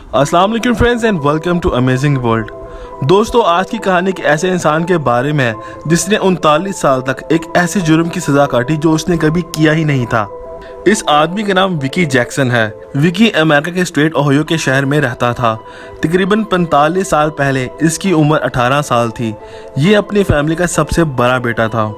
अस्सलाम वालेकुम friends and welcome to amazing world. दोस्तों, आज की कहानी एक ऐसे इंसान के बारे में है जिसने 39 साल तक एक ऐसे जुर्म की सजा काटी जो उसने कभी किया ही नहीं था। इस आदमी का नाम विकी जैक्सन है। विकी अमेरिका के स्टेट ओहियो के शहर में रहता था। तकरीबन 45 साल पहले इसकी उम्र 18 साल थी। ये अपनी फैमिली का सबसे बड़ा बेटा था।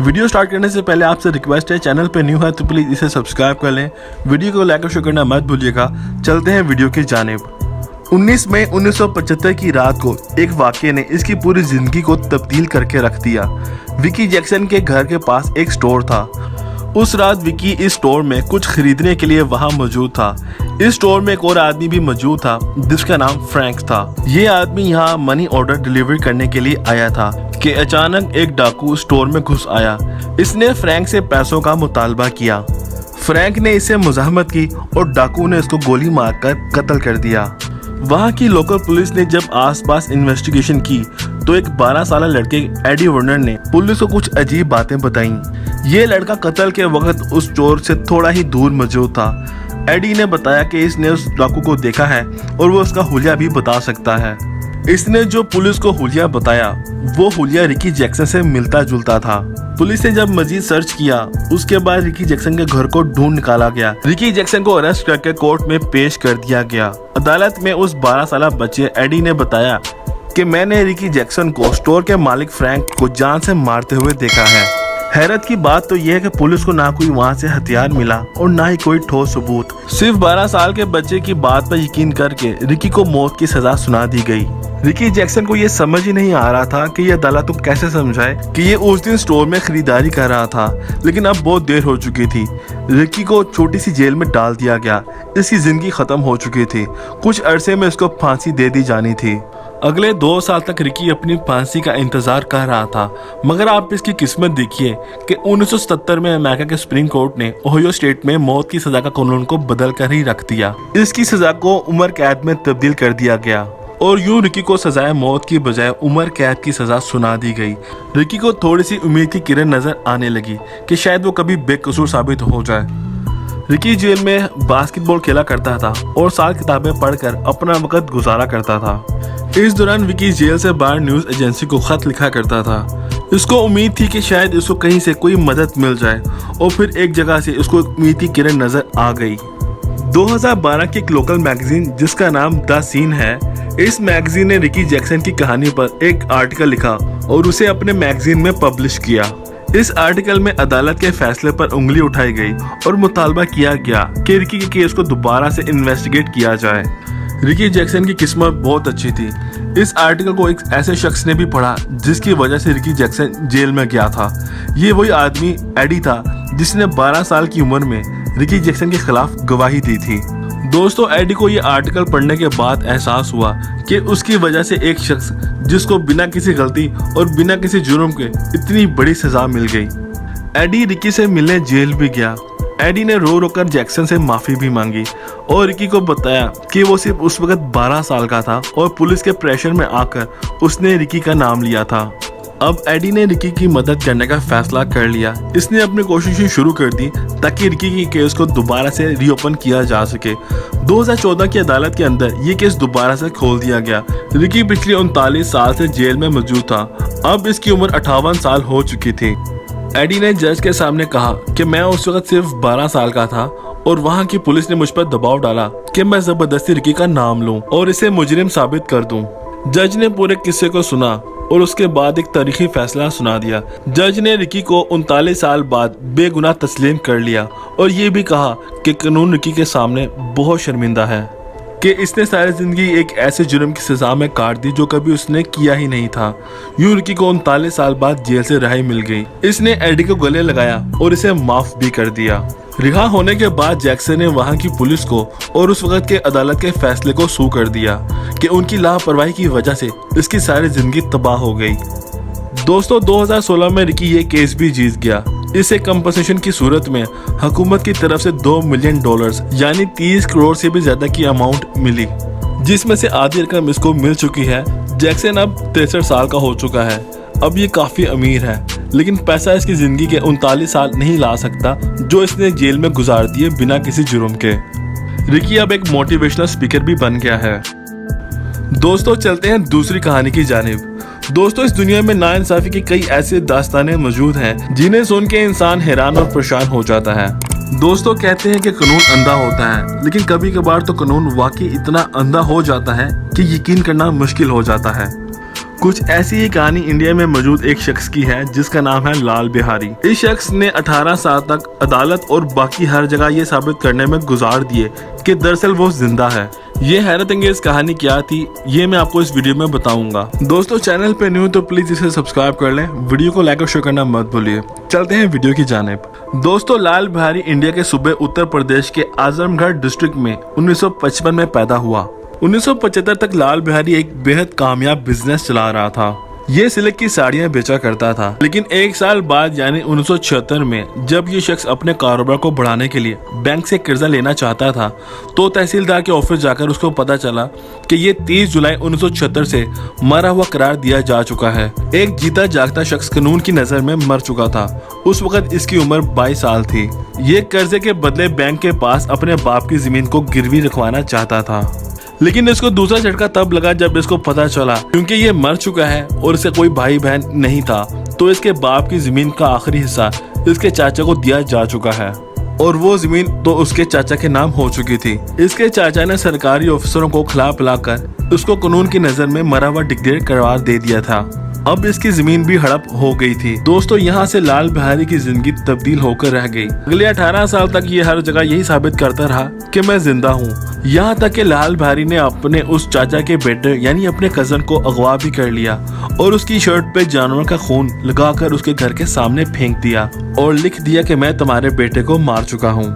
वीडियो स्टार्ट करने से पहले आपसे रिक्वेस्ट है, चैनल पे न्यू है तो प्लीज़ इसे सब्सक्राइब कर लें। वीडियो को लाइक और शेयर करना मत भूलिएगा। चलते हैं वीडियो की जानिब। 19 मई 1975 की रात को एक वाक़ये ने इसकी पूरी ज़िंदगी को तब्दील करके रख दिया। विकी जैक्सन के घर के पास एक स्टोर था। उस रात विकी इस स्टोर में कुछ खरीदने के लिए वहां मौजूद था। इस स्टोर में एक और आदमी भी मौजूद था जिसका नाम फ्रैंक था। ये आदमी यहाँ मनी ऑर्डर डिलीवरी करने के लिए आया था कि अचानक एक डाकू स्टोर में घुस आया। इसने फ्रैंक से पैसों का मुतालबा किया। फ्रैंक ने इसे मुज़ाहमत की और डाकू ने इसको गोली मारकर कत्ल कर दिया। वहाँ की लोकल पुलिस ने जब आसपास इन्वेस्टिगेशन की तो एक 12 साल लड़के एडी वर्नर ने पुलिस को कुछ अजीब बातें बताईं। ये लड़का कत्ल के वक्त उस स्टोर से थोड़ा ही दूर मौजूद था। एडी ने बताया कि इसने उस डाकू को देखा है और वो उसका हुलिया भी बता सकता है। इसने जो पुलिस को हुलिया बताया वो हुलिया रिकी जैक्सन से मिलता जुलता था। पुलिस ने जब मजीद सर्च किया उसके बाद रिकी जैक्सन के घर को ढूंढ निकाला गया। रिकी जैक्सन को अरेस्ट करके कोर्ट में पेश कर दिया गया। अदालत में उस 12 साल बच्चे एडी ने बताया कि मैंने रिकी जैक्सन को स्टोर के मालिक फ्रैंक को जान से मारते हुए देखा है। हैरत की बात तो यह है कि पुलिस को ना कोई वहां से हथियार मिला और ना ही कोई ठोस सबूत। सिर्फ 12 साल के बच्चे की बात पर यकीन करके रिकी को मौत की सजा सुना दी गई। रिकी जैक्सन को यह समझ ही नहीं आ रहा था कि ये अदालत को कैसे समझाए कि ये उस दिन स्टोर में खरीदारी कर रहा था, लेकिन अब बहुत देर हो चुकी थी। रिकी को छोटी सी जेल में डाल दिया गया। इसकी जिंदगी खत्म हो चुकी थी। कुछ अरसे में इसको फांसी दे दी जानी थी। अगले 2 साल तक रिकी अपनी फांसी का इंतजार कर रहा था, मगर आप इसकी किस्मत देखिए कि 1977 में अमेरिका के सुप्रीम कोर्ट ने ओहियो स्टेट में मौत की सजा का कानून को बदल कर ही रख दिया। इसकी सजा को उम्र कैद में तब्दील कर दिया गया और यूं रिकी को सजाए मौत की बजाय उम्र कैद की सजा सुना दी गई। रिकी को थोड़ी सी उम्मीद की किरण नजर आने लगी कि शायद वो कभी बेकसूर साबित हो जाए। रिकी जेल में बास्केटबॉल खेला करता था और साल किताबें पढ़कर अपना वक्त गुजारा करता था। इस दौरान विकी जेल से बाहर न्यूज एजेंसी को खत लिखा करता था। इसको उम्मीद थी कि शायद इसको कहीं से कोई मदद मिल जाए और फिर एक जगह से इसको उम्मीद की किरण नजर आ गई। 2012 की एक लोकल मैगजीन जिसका नाम द सीन है, इस मैगजीन ने रिकी जैक्सन की कहानी पर एक आर्टिकल लिखा और उसे अपने मैगजीन में पब्लिश किया। इस आर्टिकल में अदालत के फैसले पर उंगली उठाई गई और मुतालबा किया गया कि रिकी के केस को दोबारा से इन्वेस्टिगेट किया जाए। रिकी जैक्सन की किस्मत बहुत अच्छी थी। इस आर्टिकल को एक ऐसे शख्स ने भी पढ़ा जिसकी वजह से रिकी जैक्सन जेल में गया था। ये वही आदमी एडी था जिसने 12 साल की उम्र में रिकी जैक्सन के खिलाफ गवाही दी थी। दोस्तों, एडी को ये आर्टिकल पढ़ने के बाद एहसास हुआ कि उसकी वजह से एक शख्स जिसको बिना किसी गलती और बिना किसी जुर्म के इतनी बड़ी सजा मिल गई। एडी रिकी से मिलने जेल भी गया। एडी ने रो रो कर जैक्सन से माफ़ी भी मांगी और रिकी को बताया कि वो सिर्फ उस वक्त 12 साल का था और पुलिस के प्रेशर में आकर उसने रिकी का नाम लिया था। अब एडी ने रिकी की मदद करने का फैसला कर लिया। इसने अपनी कोशिशें शुरू कर दी ताकि रिकी के केस को दोबारा से रीओपन किया जा सके। 2014 की अदालत के अंदर ये केस दोबारा से खोल दिया गया। रिकी पिछले 39 साल से जेल में मौजूद था। अब इसकी उम्र 58 साल हो चुकी थी। एडी ने जज के सामने कहा कि मैं उस वक्त सिर्फ 12 साल का था और वहाँ की पुलिस ने मुझ पर दबाव डाला कि मैं जबरदस्ती रिकी का नाम लूं और इसे मुजरिम साबित कर दूं। जज ने पूरे किस्से को सुना और उसके बाद एक तारीखी फैसला सुना दिया। जज ने रिकी को 39 साल बाद बेगुनाह तस्लीम कर लिया और ये भी कहा कि कानून रिकी के सामने बहुत शर्मिंदा है कि इसने सारी जिंदगी एक ऐसे जुर्म की सजा में काट दी जो कभी उसने किया ही नहीं था। यूं रिकी को 39 साल बाद जेल से रिहाई मिल गई। इसने एडी को गले लगाया और इसे माफ भी कर दिया। रिहा होने के बाद जैक्सन ने वहां की पुलिस को और उस वक्त के अदालत के फैसले को सू कर दिया कि उनकी लापरवाही की वजह से इसकी सारी जिंदगी तबाह हो गई। दोस्तों, 2016 में रिकी ये केस भी जीत गया। इसे कंपनसेशन की सूरत में हुकूमत की तरफ से $2 मिलियन यानी 30 करोड़ से भी ज्यादा की अमाउंट मिली, जिसमें से आधी रकम इसको मिल चुकी है। जैक्सन अब 63 साल का हो चुका है। अब ये काफी अमीर है, लेकिन पैसा इसकी जिंदगी के 39 साल नहीं ला सकता जो इसने जेल में गुजार दिए बिना किसी जुर्म के। रिकी अब एक मोटिवेशनल स्पीकर भी बन गया है। दोस्तों चलते हैं दूसरी कहानी की जानिब। दोस्तों इस दुनिया में नाइंसाफी की कई ऐसे दास्तानें मौजूद हैं जिन्हें सुन के इंसान हैरान और परेशान हो जाता है। दोस्तों कहते हैं कि कानून अंधा होता है, लेकिन कभी कभार तो कानून वाकई इतना अंधा हो जाता है कि यकीन करना मुश्किल हो जाता है। कुछ ऐसी ही कहानी इंडिया में मौजूद एक शख्स की है जिसका नाम है लाल बिहारी। इस शख्स ने 18 साल तक अदालत और बाकी हर जगह ये साबित करने में गुजार दिए कि दरअसल वो जिंदा है। ये हैरत अंगेज कहानी क्या थी ये मैं आपको इस वीडियो में बताऊंगा। दोस्तों चैनल पे न्यू तो प्लीज इसे सब्सक्राइब कर लें, वीडियो को लाइक और शेयर करना मत भूलिए। चलते हैं वीडियो की जानिब। दोस्तों लाल बिहारी इंडिया के सूबे उत्तर प्रदेश के आजमगढ़ डिस्ट्रिक्ट में 1955 में पैदा हुआ। 1975 तक लाल बिहारी एक बेहद कामयाब बिजनेस चला रहा था। ये सिल्क की साड़ियां बेचा करता था, लेकिन एक साल बाद यानी 1976 में जब ये शख्स अपने कारोबार को बढ़ाने के लिए बैंक से कर्जा लेना चाहता था तो तहसीलदार के ऑफिस जाकर उसको पता चला कि ये 30 जुलाई 1976 से मरा हुआ करार दिया जा चुका है। एक जीता जागता शख्स कानून की नजर में मर चुका था। उस वक्त इसकी उम्र 22 साल थी। ये कर्जे के बदले बैंक के पास अपने बाप की जमीन को गिरवी रखवाना चाहता था, लेकिन इसको दूसरा झटका तब लगा जब इसको पता चला क्योंकि ये मर चुका है और इसका कोई भाई बहन नहीं था तो इसके बाप की जमीन का आखिरी हिस्सा इसके चाचा को दिया जा चुका है और वो जमीन तो उसके चाचा के नाम हो चुकी थी। इसके चाचा ने सरकारी ऑफिसरों को खिला पिलाकर उसको कानून की नजर में मरा हुआ डिक्लेयर करार दे दिया था। अब इसकी जमीन भी हड़प हो गई थी। दोस्तों यहाँ से लाल बिहारी की जिंदगी तब्दील होकर रह गई। अगले 18 साल तक ये हर जगह यही साबित करता रहा कि मैं जिंदा हूँ। यहाँ तक कि लाल बिहारी ने अपने उस चाचा के बेटे यानी अपने कजन को अगवा भी कर लिया और उसकी शर्ट पे जानवर का खून लगाकर उसके घर के सामने फेंक दिया और लिख दिया कि मैं तुम्हारे बेटे को मार चुका हूँ।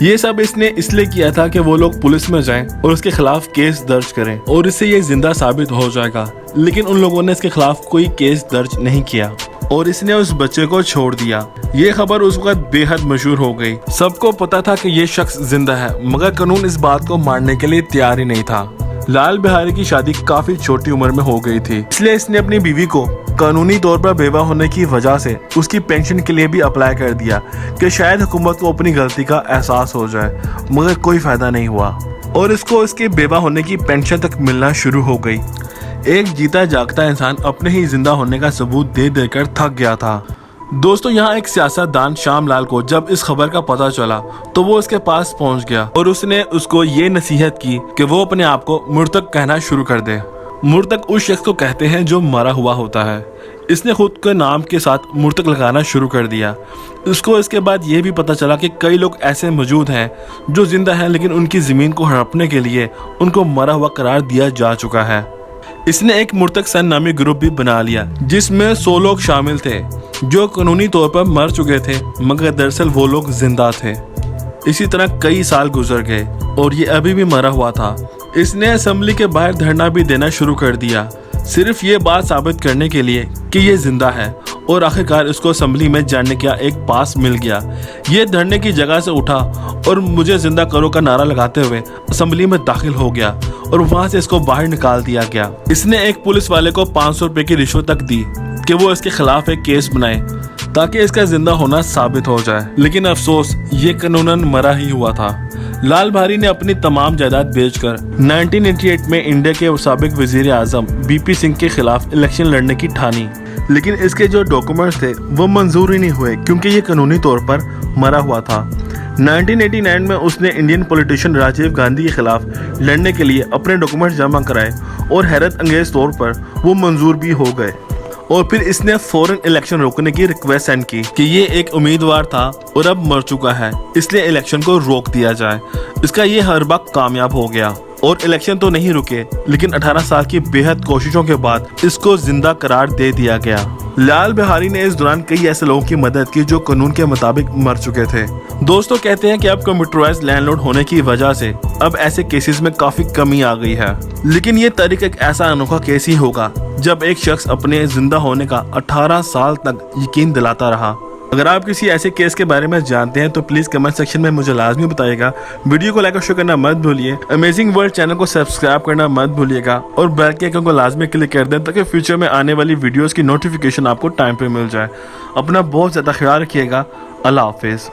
ये सब इसने इसलिए किया था कि वो लोग पुलिस में जाएं और उसके खिलाफ केस दर्ज करें और इससे ये जिंदा साबित हो जाएगा, लेकिन उन लोगों ने इसके खिलाफ कोई केस दर्ज नहीं किया और इसने उस बच्चे को छोड़ दिया। ये खबर उस वक्त बेहद मशहूर हो गई। सबको पता था कि ये शख्स जिंदा है, मगर कानून इस बात को मानने के लिए तैयार ही नहीं था। लाल बिहारी की शादी काफी छोटी उम्र में हो गई थी, इसलिए इसने अपनी बीवी को कानूनी तौर पर बेवा होने की वजह से उसकी पेंशन के लिए भी अप्लाई कर दिया कि शायद हुकूमत को अपनी गलती का एहसास हो जाए, मगर कोई फायदा नहीं हुआ और इसको इसके बेवा होने की पेंशन तक मिलना शुरू हो गई। एक जीता जागता इंसान अपने ही जिंदा होने का सबूत दे देकर थक गया था। दोस्तों यहाँ एक सियासतदान श्याम लाल को जब इस खबर का पता चला तो वो उसके पास पहुंच गया और उसने उसको ये नसीहत की कि वो अपने आप को मुर्तक कहना शुरू कर दे। मुर्तक उस शख्स को कहते हैं जो मरा हुआ होता है। इसने खुद के नाम के साथ मुर्तक लगाना शुरू कर दिया। इसको इसके बाद ये भी पता चला कि कई लोग ऐसे मौजूद हैं जो जिंदा हैं, लेकिन उनकी ज़मीन को हड़पने के लिए उनको मरा हुआ करार दिया जा चुका है। इसने एक मुर्तक सन नामी ग्रुप भी बना लिया जिसमें 100 लोग शामिल थे जो कानूनी तौर पर मर चुके थे, मगर दरअसल वो लोग जिंदा थे। इसी तरह कई साल गुजर गए और ये अभी भी मरा हुआ था। इसने असेंबली के बाहर धरना भी देना शुरू कर दिया, सिर्फ ये बात साबित करने के लिए कि ये जिंदा है और आखिरकार इसको असेंबली में जाने का एक पास मिल गया। ये धरने की जगह से उठा और मुझे जिंदा करो का नारा लगाते हुए असेंबली में दाखिल हो गया और वहां से इसको बाहर निकाल दिया गया। इसने एक पुलिस वाले को 500 रुपए की रिश्वत तक दी कि वो इसके खिलाफ एक केस बनाए ताकि इसका जिंदा होना साबित हो जाए, लेकिन अफसोस ये कानूनन मरा ही हुआ था। लाल बिहारी ने अपनी तमाम जायदाद बेचकर 1988 में इंडिया के साबिक वजीर आजम बीपी सिंह के खिलाफ इलेक्शन लड़ने की ठानी, लेकिन इसके जो डॉक्यूमेंट्स थे वो मंजूर ही नहीं हुए क्योंकि ये कानूनी तौर पर मरा हुआ था। 1989 में उसने इंडियन पॉलिटिशियन राजीव गांधी के खिलाफ लड़ने के लिए अपने डॉक्यूमेंट्स जमा कराए और हैरत अंगेज तौर पर वो मंजूर भी हो गए और फिर इसने फौरन इलेक्शन रोकने की रिक्वेस्ट सेंड की कि ये एक उम्मीदवार था और अब मर चुका है, इसलिए इलेक्शन को रोक दिया जाए। इसका ये हरबा कामयाब हो गया और इलेक्शन तो नहीं रुके, लेकिन 18 साल की बेहद कोशिशों के बाद इसको जिंदा करार दे दिया गया। लाल बिहारी ने इस दौरान कई ऐसे लोगों की मदद की जो कानून के मुताबिक मर चुके थे। दोस्तों कहते हैं कि अब कंप्यूटराइज्ड लैंडलॉर्ड होने की वजह से अब ऐसे केसेस में काफी कमी आ गई है, लेकिन ये तरीका एक ऐसा अनोखा केस ही होगा जब एक शख्स अपने जिंदा होने का 18 साल तक यकीन दिलाता रहा। अगर आप किसी ऐसे केस के बारे में जानते हैं तो प्लीज कमेंट सेक्शन में मुझे लाजमी बताइएगा। वीडियो को लाइक और शेयर करना मत भूलिए। अमेजिंग वर्ल्ड चैनल को सब्सक्राइब करना मत भूलिएगा और बेल के आइकन को लाजमी क्लिक कर दें ताकि फ्यूचर में आने वाली वीडियोस की नोटिफिकेशन आपको टाइम पे मिल जाए। अपना बहुत ज़्यादा ख्याल रखिएगा। अल्लाह हाफिज़।